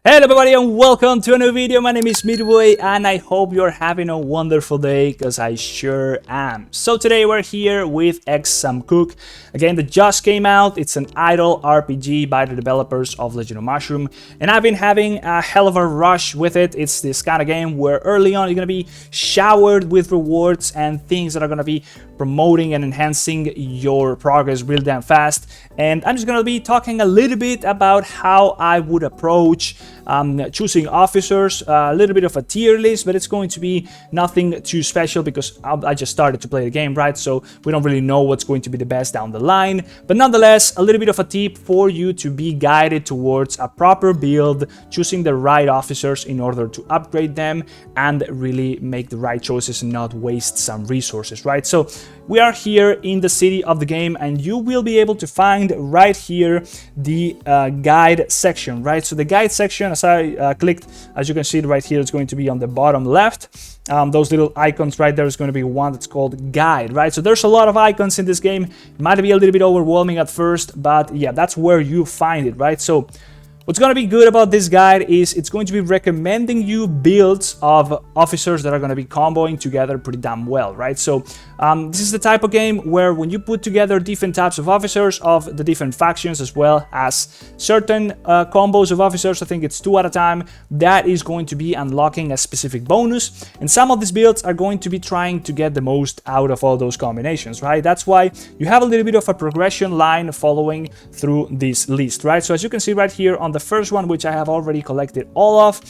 Hello everybody and welcome to a new video. My name is Midway and I hope you're having a wonderful day because I sure am. So today we're here with X-Samkok, a game that just came out. It's an idle RPG by the developers of Legend of Mushroom, and I've been having a hell of a rush with it. It's this kind of game where early on you're going to be showered with rewards and things that are going to be promoting and enhancing your progress real damn fast. And I'm just going to be talking a little bit about how I would approach choosing officers, a little bit of a tier list, but it's going to be nothing too special because I just started to play the game, right? So we don't really know what's going to be the best down the line, but nonetheless, a little bit of a tip for you to be guided towards a proper build, choosing the right officers in order to upgrade them and really make the right choices and not waste some resources, right? So we are here in the city of the game and you will be able to find right here the guide section, right? So the guide section, as I clicked, as you can see right here, it's going to be on the bottom left. Those little icons right there is going to be one that's called guide, right? So there's a lot of icons in this game. It might be a little bit overwhelming at first, but yeah, that's where you find it, right? So what's going to be good about this guide is it's going to be recommending you builds of officers that are going to be comboing together pretty damn well, right? So this is the type of game where when you put together different types of officers of the different factions as well as certain combos of officers, I think it's 2 at a time, that is going to be unlocking a specific bonus. And some of these builds are going to be trying to get the most out of all those combinations, right? That's why you have a little bit of a progression line following through this list, right? So as you can see right here on the first one, which I have already collected all of,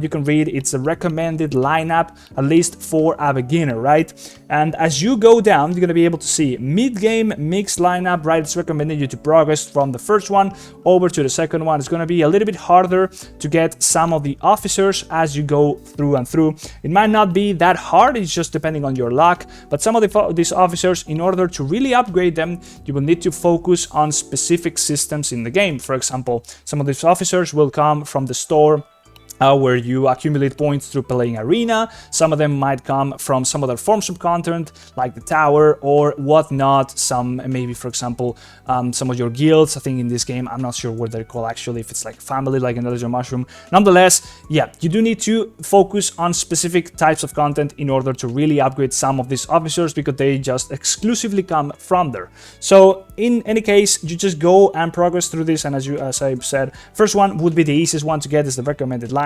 you can read it's a recommended lineup, at least for a beginner, right? And as you go down, you're going to be able to see mid-game mixed lineup, right? It's recommending you to progress from the first one over to the second one. It's going to be a little bit harder to get some of the officers as you go through and through. It might not be that hard, it's just depending on your luck, but some of these officers, in order to really upgrade them, you will need to focus on specific systems in the game. For example, some of these officers will come from the store where you accumulate points through playing arena. Some of them might come from some other forms of content like the tower or whatnot. Some maybe, for example, some of your guilds. I think in this game, I'm not sure what they're called actually, if it's like family, like in Legend of Mushroom. Nonetheless, yeah, you do need to focus on specific types of content in order to really upgrade some of these officers because they just exclusively come from there. So in any case, you just go and progress through this, and as I said, first one would be the easiest one to get, is the recommended lineup.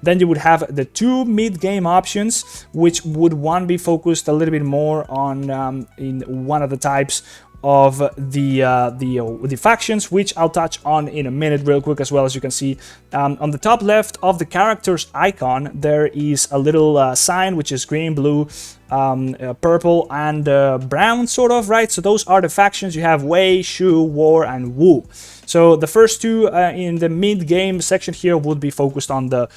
Then you would have the 2 mid-game options, which would one be focused a little bit more on in one of the types of the factions, which I'll touch on in a minute real quick. As well, as you can see on the top left of the character's icon, there is a little sign which is green, blue, purple and brown, sort of, right? So those are the factions. You have Wei, Shu, War and Wu. So the first 2 in the mid-game section here would be focused on the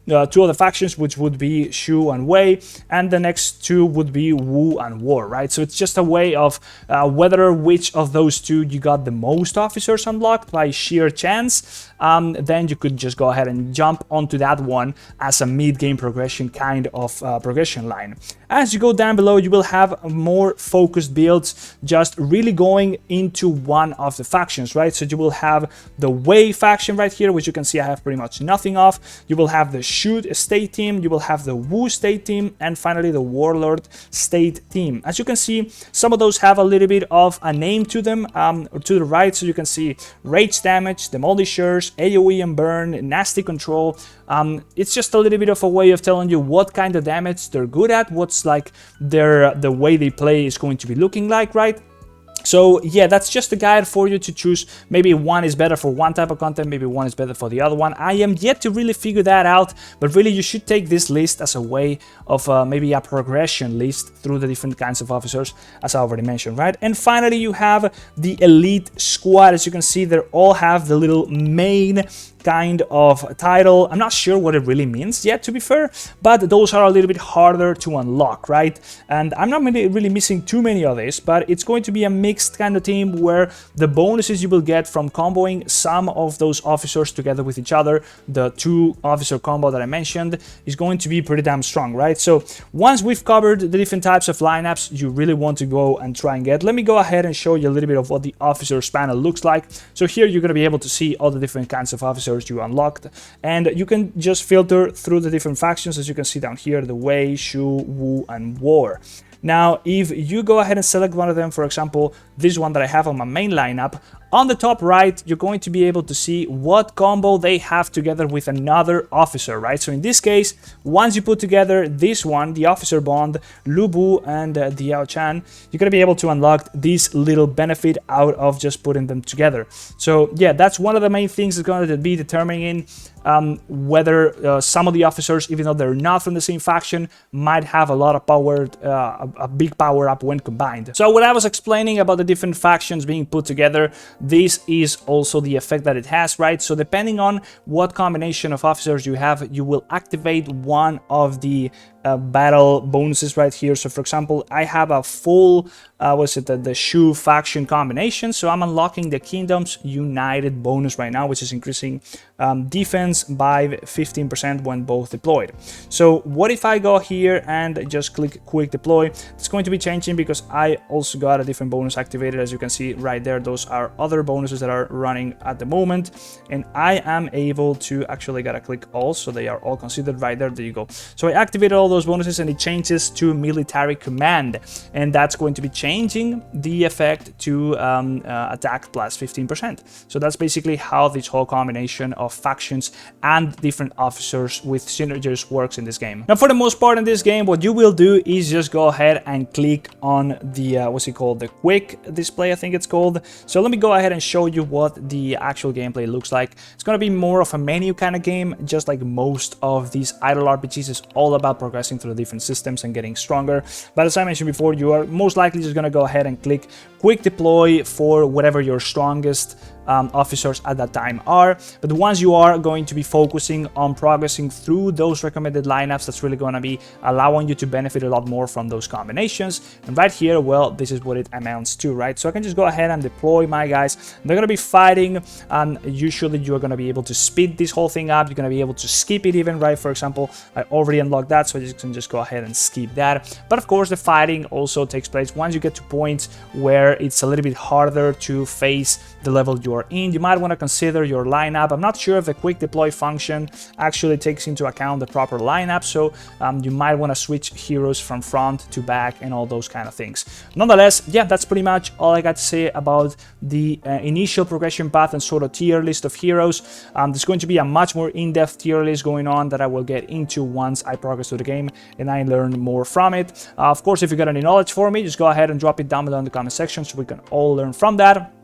2 other factions, which would be Shu and Wei, and the next 2 would be Wu and War, right? So it's just a way of whether which of those 2 you got the most officers unlocked by sheer chance. Then you could just go ahead and jump onto that one as a mid-game progression kind of progression line. As you go down below, you will have more focused builds, just really going into one of the factions, right? So you will have the Wei faction right here, which you can see I have pretty much nothing of. You will have the Shu state team, you will have the Wu state team, and finally the Warlord state team. As you can see, some of those have a little bit of a name to them, to the right. So you can see rage damage, demolishers, AoE and burn, nasty control. It's just a little bit of a way of telling you what kind of damage they're good at, what's like the way they play is going to be looking like, right? So yeah, that's just a guide for you to choose. Maybe one is better for one type of content, maybe one is better for the other one. I am yet to really figure that out, but really you should take this list as a way of maybe a progression list through the different kinds of officers, as I already mentioned, right? And finally, you have the elite squad. As you can see, they all have the little main kind of title. I'm not sure what it really means yet, to be fair, but those are a little bit harder to unlock, right? And I'm not really missing too many of these, but it's going to be a mixed kind of team where the bonuses you will get from comboing some of those officers together with each other, the 2 officer combo that I mentioned, is going to be pretty damn strong, right? So once we've covered the different types of lineups you really want to go and try and get, let me go ahead and show you a little bit of what the officers panel looks like. So here you're going to be able to see all the different kinds of officers officers you unlocked, and you can just filter through the different factions, as you can see down here, the Wei, Shu, Wu, and War. Now, if you go ahead and select one of them, for example, this one that I have on my main lineup, on the top right, you're going to be able to see what combo they have together with another officer, right? So in this case, once you put together this one, the officer bond, Lu Bu and Diao Chan, you're going to be able to unlock this little benefit out of just putting them together. So yeah, that's one of the main things that's going to be determining whether some of the officers, even though they're not from the same faction, might have a lot of power, a big power up when combined. So what I was explaining about the different factions being put together, this is also the effect that it has, right? So depending on what combination of officers you have, you will activate one of the battle bonuses right here. So for example, I have a full the Shu faction combination, so I'm unlocking the Kingdoms United bonus right now, which is increasing defense by 15% when both deployed. So what if I go here and just click quick deploy? It's going to be changing because I also got a different bonus activated, as you can see right there. Those are other bonuses that are running at the moment, and I am able to actually gotta click all, so they are all considered right there. There you go. So I activated all those bonuses and it changes to military command, and that's going to be changing the effect to attack plus 15%. So that's basically how this whole combination of factions and different officers with synergies works in this game. Now, for the most part in this game, what you will do is just go ahead and click on the what's it called, the quick display, I think it's called. So let me go ahead and show you what the actual gameplay looks like. It's going to be more of a menu kind of game, just like most of these idle RPGs. Is all about progressing through the different systems and getting stronger. But as I mentioned before, you are most likely just going to go ahead and click quick deploy for whatever your strongest officers at that time are. But once you are going to be focusing on progressing through those recommended lineups, that's really going to be allowing you to benefit a lot more from those combinations. And right here, well, this is what it amounts to, right? So I can just go ahead and deploy my guys. They're going to be fighting, and usually you're going to be able to speed this whole thing up. You're going to be able to skip it even, right? For example, I already unlocked that, so you can just go ahead and skip that. But of course, the fighting also takes place once you get to points where it's a little bit harder to face the level you are in. You might want to consider your lineup. I'm not sure if the quick deploy function actually takes into account the proper lineup, so you might want to switch heroes from front to back and all those kind of things. Nonetheless, yeah, that's pretty much all I got to say about the initial progression path and sort of tier list of heroes. There's going to be a much more in-depth tier list going on that I will get into once I progress through the game and I learn more from it. Of course, if you got any knowledge for me, just go ahead and drop it down below in the comment section so we can all learn from that.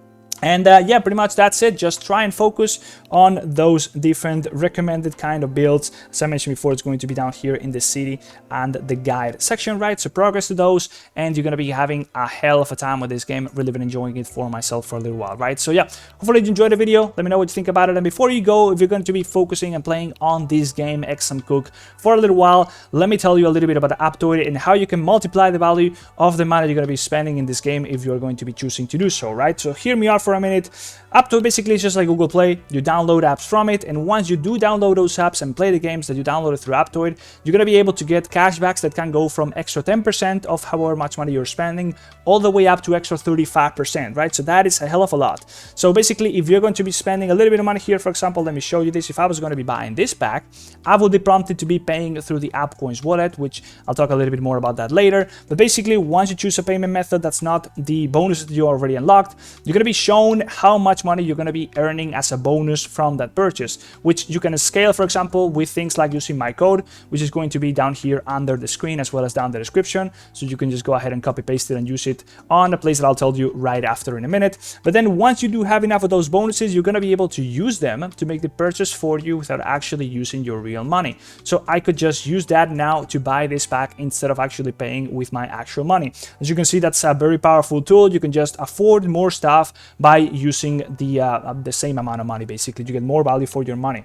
And yeah, pretty much that's it. Just try and focus on those different recommended kind of builds. As I mentioned before, it's going to be down here in the city and the guide section, right? So progress to those, and you're going to be having a hell of a time with this game. Really been enjoying it for myself for a little while, right? So yeah, hopefully you enjoyed the video. Let me know what you think about it. And before you go, if you're going to be focusing and playing on this game, X-Samkok, for a little while, let me tell you a little bit about the Aptoide and how you can multiply the value of the money you're going to be spending in this game if you're going to be choosing to do so, right? So hear me out for a minute. Aptoide basically is just like Google Play. You download apps from it, and once you do download those apps and play the games that you downloaded through Aptoide, you're going to be able to get cashbacks that can go from extra 10% of however much money you're spending all the way up to extra 35%, right? So that is a hell of a lot. So basically, if you're going to be spending a little bit of money here, for example, let me show you this. If I was going to be buying this pack, I would be prompted to be paying through the AppCoins wallet, which I'll talk a little bit more about that later. But basically, once you choose a payment method that's not the bonuses that you already unlocked, you're going to be shown how much money you're going to be earning as a bonus from that purchase, which you can scale, for example, with things like using my code, which is going to be down here under the screen as well as down the description. So you can just go ahead and copy paste it and use it on a place that I'll tell you right after in a minute. But then once you do have enough of those bonuses, you're going to be able to use them to make the purchase for you without actually using your real money. So I could just use that now to buy this pack instead of actually paying with my actual money. As you can see, that's a very powerful tool. You can just afford more stuff by using the same amount of money. Basically, you get more value for your money.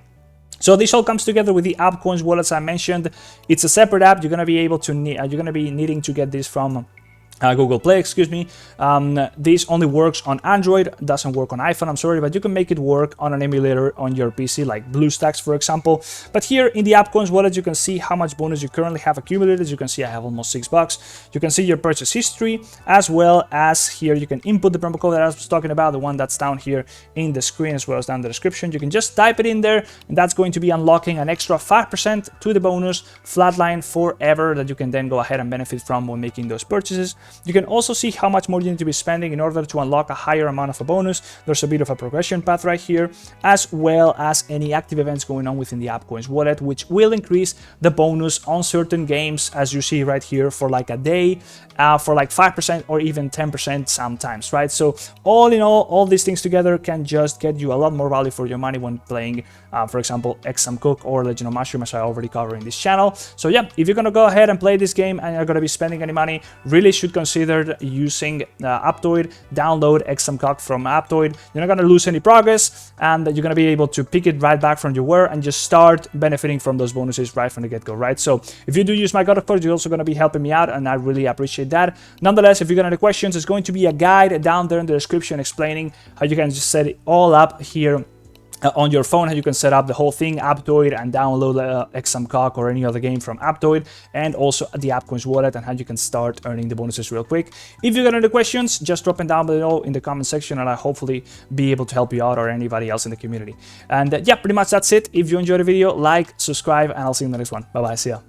So this all comes together with the AppCoins wallet, as I mentioned. It's a separate app. You're going to be able to you're going to be needing to get this from Google Play, excuse me. This only works on Android, doesn't work on iPhone, I'm sorry, but you can make it work on an emulator on your PC, like BlueStacks, for example. But here in the AppCoins wallet, you can see how much bonus you currently have accumulated. As you can see, I have almost $6. You can see your purchase history, as well as here you can input the promo code that I was talking about, the one that's down here in the screen, as well as down in the description. You can just type it in there, and that's going to be unlocking an extra 5% to the bonus, flatline forever, that you can then go ahead and benefit from when making those purchases. You can also see how much more you need to be spending in order to unlock a higher amount of a bonus. There's a bit of a progression path right here, as well as any active events going on within the AppCoins wallet, which will increase the bonus on certain games, as you see right here, for like a day, for like 5% or even 10% sometimes, right? So all in all these things together can just get you a lot more value for your money when playing, for example, X-Samkok or Legend of Mushroom, as I already covered in this channel. So yeah, if you're gonna go ahead and play this game and you're gonna be spending any money, really should consider using Aptoide. Download X-Samkok from Aptoide. You're not gonna lose any progress, and you're gonna be able to pick it right back from your where and just start benefiting from those bonuses right from the get-go, right? So if you do use my code, you're also gonna be helping me out, and I really appreciate that. Nonetheless, if you got any questions, there's going to be a guide down there in the description explaining how you can just set it all up here on your phone, how you can set up the whole thing, Aptoide, and download X-Samkok or any other game from Aptoide, and also the AppCoins wallet, and how you can start earning the bonuses real quick. If you got any questions, just drop them down below in the comment section, and I'll hopefully be able to help you out or anybody else in the community. And yeah, pretty much that's it. If you enjoyed the video, like, subscribe, and I'll see you in the next one. Bye bye, see ya.